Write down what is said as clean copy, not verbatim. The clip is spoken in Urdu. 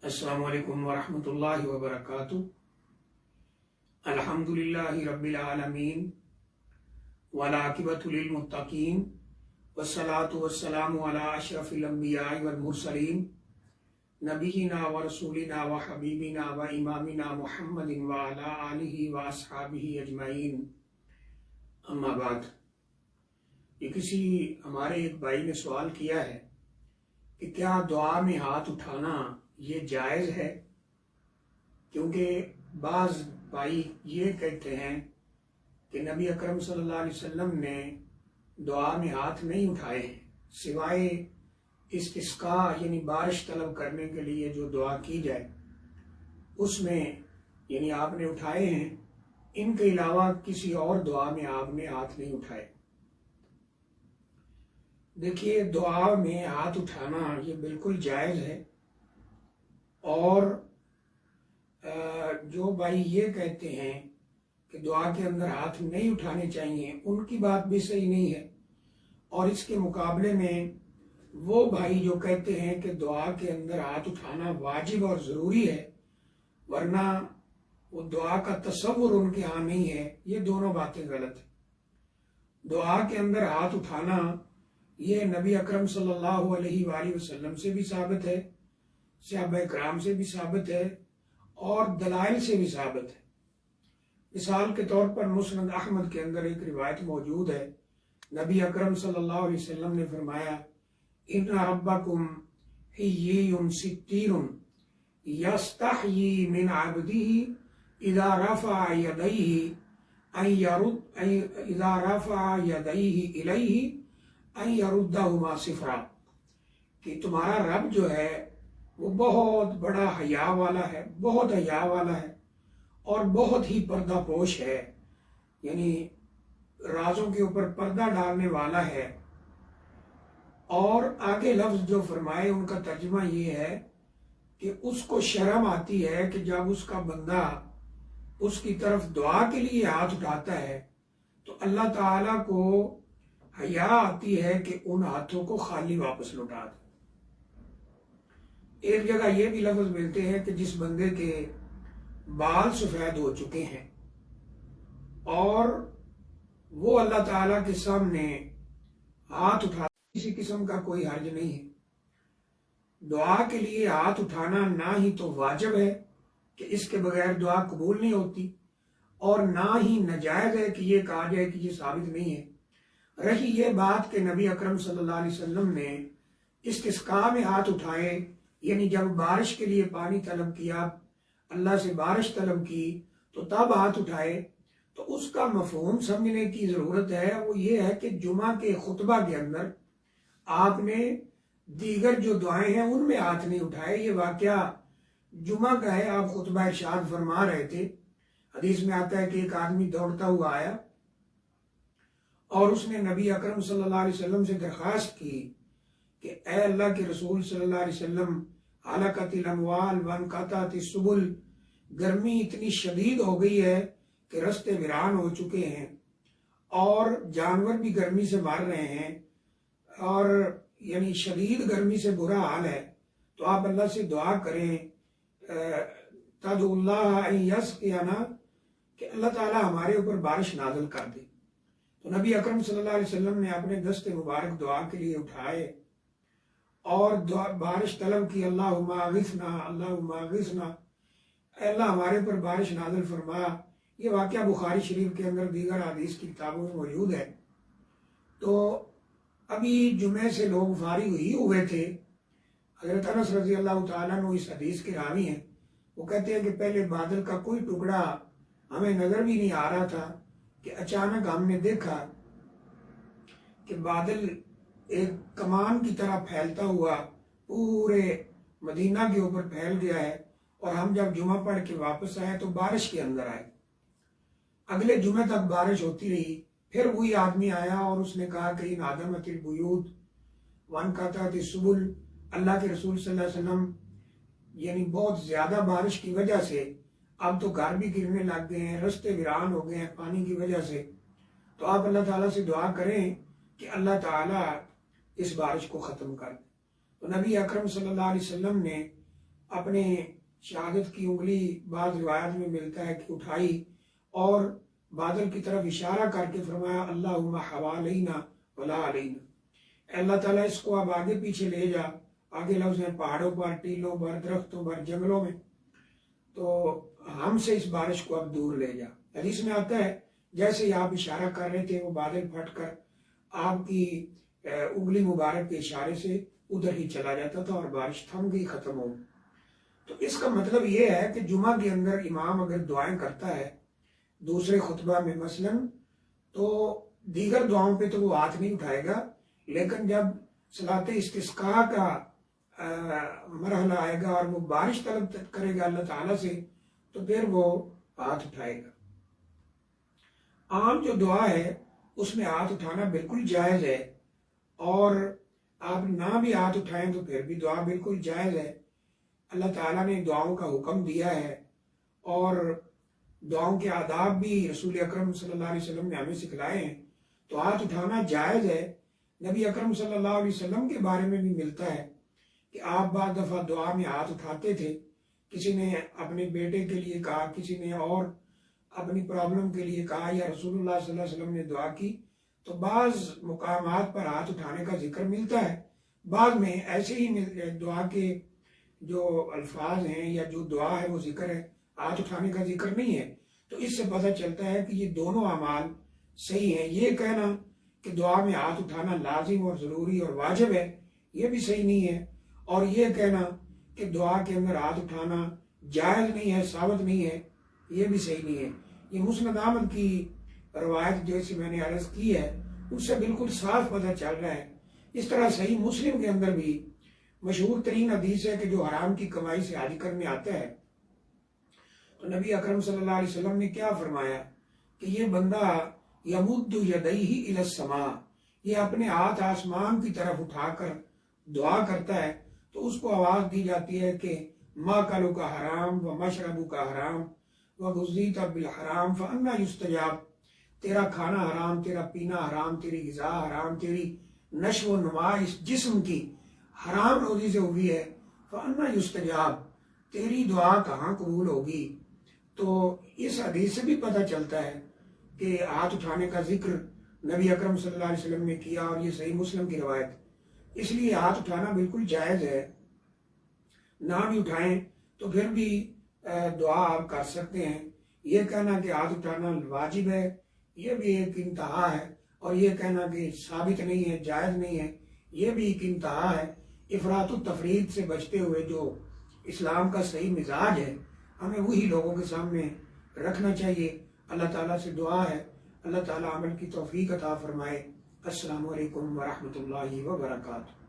السلام علیکم ورحمۃ اللہ وبرکاتہ۔ الحمدللہ رب العالمین والعاقبۃ للمتقین والصلاۃ والسلام علی اشرف الانبیاء والمرسلین نبینا ورسولنا وحبیبنا وامامنا محمد وعلی آلہ واصحابہ اجمعین، اما بعد۔ یہ کسی ہمارے ایک بھائی نے سوال کیا ہے کہ کیا دعا میں ہاتھ اٹھانا یہ جائز ہے؟ کیونکہ بعض بھائی یہ کہتے ہیں کہ نبی اکرم صلی اللہ علیہ وسلم نے دعا میں ہاتھ نہیں اٹھائے ہیں، سوائے استسقاء یعنی بارش طلب کرنے کے لیے جو دعا کی جائے اس میں یعنی آپ نے اٹھائے ہیں، ان کے علاوہ کسی اور دعا میں آپ نے ہاتھ نہیں اٹھائے۔ دیکھیے، دعا میں ہاتھ اٹھانا یہ بالکل جائز ہے، اور جو بھائی یہ کہتے ہیں کہ دعا کے اندر ہاتھ نہیں اٹھانے چاہیے، ان کی بات بھی صحیح نہیں ہے۔ اور اس کے مقابلے میں وہ بھائی جو کہتے ہیں کہ دعا کے اندر ہاتھ اٹھانا واجب اور ضروری ہے، ورنہ وہ دعا کا تصور ان کے ہاں نہیں ہے، یہ دونوں باتیں غلط ہیں۔ دعا کے اندر ہاتھ اٹھانا یہ نبی اکرم صلی اللہ علیہ وآلہ وسلم سے بھی ثابت ہے، صحابہ کرام سے بھی ثابت ہے، اور دلائل سے بھی ثابت ہے۔ مثال کے طور پر مسند احمد کے اندر ایک روایت موجود ہے، نبی اکرم صلی اللہ علیہ وسلم نے فرمایا، ان ربکم حیی ستیر یستحیی من عبدہ اذا رفع یدیہ الیہ ان یردہما صفرا، کہ تمہارا رب جو ہے وہ بہت بڑا حیا والا ہے، بہت حیا والا ہے، اور بہت ہی پردہ پوش ہے، یعنی رازوں کے اوپر پردہ ڈالنے والا ہے۔ اور آگے لفظ جو فرمائے ان کا ترجمہ یہ ہے کہ اس کو شرم آتی ہے کہ جب اس کا بندہ اس کی طرف دعا کے لیے ہاتھ اٹھاتا ہے تو اللہ تعالیٰ کو حیا آتی ہے کہ ان ہاتھوں کو خالی واپس لوٹا دے۔ ایک جگہ یہ بھی لفظ ملتے ہیں کہ جس بندے کے بال سفید ہو چکے ہیں اور وہ اللہ تعالیٰ کے سامنے ہاتھ اٹھا، کسی قسم کا کوئی حرج نہیں ہے۔ دعا کے لیے ہاتھ اٹھانا نہ ہی تو واجب ہے کہ اس کے بغیر دعا قبول نہیں ہوتی، اور نہ ہی ناجائز ہے کہ یہ کہا جائے کہ یہ ثابت نہیں ہے۔ رہی یہ بات کہ نبی اکرم صلی اللہ علیہ وسلم نے استسقاء میں ہاتھ اٹھائے، یعنی جب بارش کے لیے پانی طلب کیا، اللہ سے بارش طلب کی تو تب ہاتھ اٹھائے، تو اس کا مفہوم سمجھنے کی ضرورت ہے۔ وہ یہ ہے کہ جمعہ کے خطبہ کے اندر آپ نے دیگر جو دعائیں ہیں ان میں ہاتھ نہیں اٹھائے۔ یہ واقعہ جمعہ کا ہے، آپ خطبہ ارشاد فرما رہے تھے، حدیث میں آتا ہے کہ ایک آدمی دوڑتا ہوا آیا اور اس نے نبی اکرم صلی اللہ علیہ وسلم سے درخواست کی کہ اے اللہ کے رسول صلی اللہ علیہ وسلم، ہلاکت الاموال وانقطعت السبل، گرمی اتنی شدید ہو گئی ہے کہ رستے ویران ہو چکے ہیں، اور جانور بھی گرمی سے مر رہے ہیں، اور یعنی شدید گرمی سے برا حال ہے، تو آپ اللہ سے دعا کریں، تدعو اللہ ان یسقینا، کہ اللہ تعالی ہمارے اوپر بارش نازل کر دے۔ تو نبی اکرم صلی اللہ علیہ وسلم نے اپنے دست مبارک دعا کے لیے اٹھائے اور بارش طلب کی، اللہم اغثنا، اللہم اغثنا، اے اللہ ہمارے پر بارش نازل فرما۔ یہ واقعہ بخاری شریف کے اندر دیگر حدیث کی کتابوں میں موجود ہے۔ تو ابھی جمعے سے لوگ فارغ ہی ہوئے تھے۔ حضرت انس رضی اللہ تعالیٰ عنہ اس حدیث کے راوی ہیں، وہ کہتے ہیں کہ پہلے بادل کا کوئی ٹکڑا ہمیں نظر بھی نہیں آ رہا تھا کہ اچانک ہم نے دیکھا کہ بادل ایک کمان کی طرح پھیلتا ہوا پورے مدینہ کے اوپر پھیل گیا ہے، اور ہم جب جمعہ پڑھ کے واپس آئے تو بارش کے اندر آئے۔ اگلے جمعہ تک بارش ہوتی رہی، پھر وہی آدمی آیا اور اس نے کہا کہ ان عدمت البیوت وانقطعت السبل، اللہ کے رسول صلی اللہ علیہ وسلم، یعنی بہت زیادہ بارش کی وجہ سے اب تو گھر بھی گرنے لگ گئے ہیں، رستے ویران ہو گئے ہیں پانی کی وجہ سے، تو آپ اللہ تعالیٰ سے دعا کریں کہ اللہ تعالیٰ اس بارش کو ختم کر دے۔ تو نبی اکرم صلی اللہ علیہ وسلم نے اپنے شہادت کی انگلی بعض روایت میں ملتا ہے کہ اٹھائی اور بادل کی طرف اشارہ کر کے فرمایا اللہم حوالینا ولا علینا، اے اللہ تعالیٰ اس کو اب آگے پیچھے لے جا، آگے لفظ ہیں پہاڑوں پر، ٹیلوں پر، درختوں پر، جنگلوں میں، تو ہم سے اس بارش کو اب دور لے جا۔ حدیث میں آتا ہے جیسے ہی آپ اشارہ کر رہے تھے وہ بادل پھٹ کر آپ کی انگلی مبارک کے اشارے سے ادھر ہی چلا جاتا تھا اور بارش تھم گئی، ختم ہو۔ تو اس کا مطلب یہ ہے کہ جمعہ کے اندر امام اگر دعائیں کرتا ہے دوسرے خطبہ میں مثلاً، تو دیگر دعاؤں پہ تو وہ ہاتھ نہیں اٹھائے گا، لیکن جب صلاۃ استسقاء کا مرحلہ آئے گا اور وہ بارش طلب کرے گا اللہ تعالیٰ سے، تو پھر وہ ہاتھ اٹھائے گا۔ عام جو دعا ہے اس میں ہاتھ اٹھانا بالکل جائز ہے، اور آپ نہ بھی ہاتھ اٹھائیں تو پھر بھی دعا بالکل جائز ہے۔ اللہ تعالیٰ نے دعاؤں کا حکم دیا ہے، اور دعاؤں کے آداب بھی رسول اکرم صلی اللہ علیہ وسلم نے ہمیں سکھلائے ہیں، تو ہاتھ اٹھانا جائز ہے۔ نبی اکرم صلی اللہ علیہ وسلم کے بارے میں بھی ملتا ہے کہ آپ بعض دفعہ دعا میں ہاتھ اٹھاتے تھے، کسی نے اپنے بیٹے کے لیے کہا، کسی نے اور اپنی پرابلم کے لیے کہا، یا رسول اللہ صلی اللہ علیہ وسلم نے دعا کی، تو بعض مقامات پر ہاتھ اٹھانے کا ذکر ملتا ہے، بعض میں ایسے ہی دعا کے جو الفاظ ہیں یا جو دعا ہے وہ ذکر ہے، ہاتھ اٹھانے کا ذکر نہیں ہے۔ تو اس سے پتہ چلتا ہے کہ یہ دونوں اعمال صحیح ہیں۔ یہ کہنا کہ دعا میں ہاتھ اٹھانا لازم اور ضروری اور واجب ہے، یہ بھی صحیح نہیں ہے، اور یہ کہنا کہ دعا کے اندر ہاتھ اٹھانا جائز نہیں ہے، ثابت نہیں ہے، یہ بھی صحیح نہیں ہے۔ یہ مسند احمد کی روایت جیسے میں نے عرض کی ہے اس سے بالکل صاف پتہ چل رہا ہے۔ اس طرح صحیح مسلم کے اندر بھی مشہور ترین حدیث ہے کہ جو حرام کی کمائی سے حج کرنے آتا ہے، تو نبی اکرم صلی اللہ علیہ وسلم نے کیا فرمایا کہ یہ بندہ یمد یدیہ الی السماء، یہ اپنے ہاتھ آسمان کی طرف اٹھا کر دعا کرتا ہے، تو اس کو آواز دی جاتی ہے کہ ماکلو کا حرام و مشربو کا حرام و غذیت بالحرام فانا یستجاب، تیرا کھانا حرام، تیرا پینا حرام، تیری غذا حرام، تیری نشو و نما اس جسم کی حرام روزی سے ہوئی ہے، فانا یستجاب، تیری دعا کہاں قبول ہوگی۔ تو اس حدیث سے بھی پتہ چلتا ہے کہ ہاتھ اٹھانے کا ذکر نبی اکرم صلی اللہ علیہ وسلم نے کیا، اور یہ صحیح مسلم کی روایت، اس لیے ہاتھ اٹھانا بالکل جائز ہے۔ نہ بھی اٹھائیں تو پھر بھی دعا آپ کر سکتے ہیں۔ یہ کہنا کہ ہاتھ اٹھانا واجب ہے یہ بھی ایک انتہا ہے، اور یہ کہنا کہ ثابت نہیں ہے، جائز نہیں ہے، یہ بھی ایک انتہا ہے۔ افراط و تفرید سے بچتے ہوئے جو اسلام کا صحیح مزاج ہے ہمیں وہی لوگوں کے سامنے رکھنا چاہیے۔ اللہ تعالیٰ سے دعا ہے اللہ تعالیٰ عمل کی توفیق عطا فرمائے۔ السلام علیکم ورحمۃ اللہ وبرکاتہ۔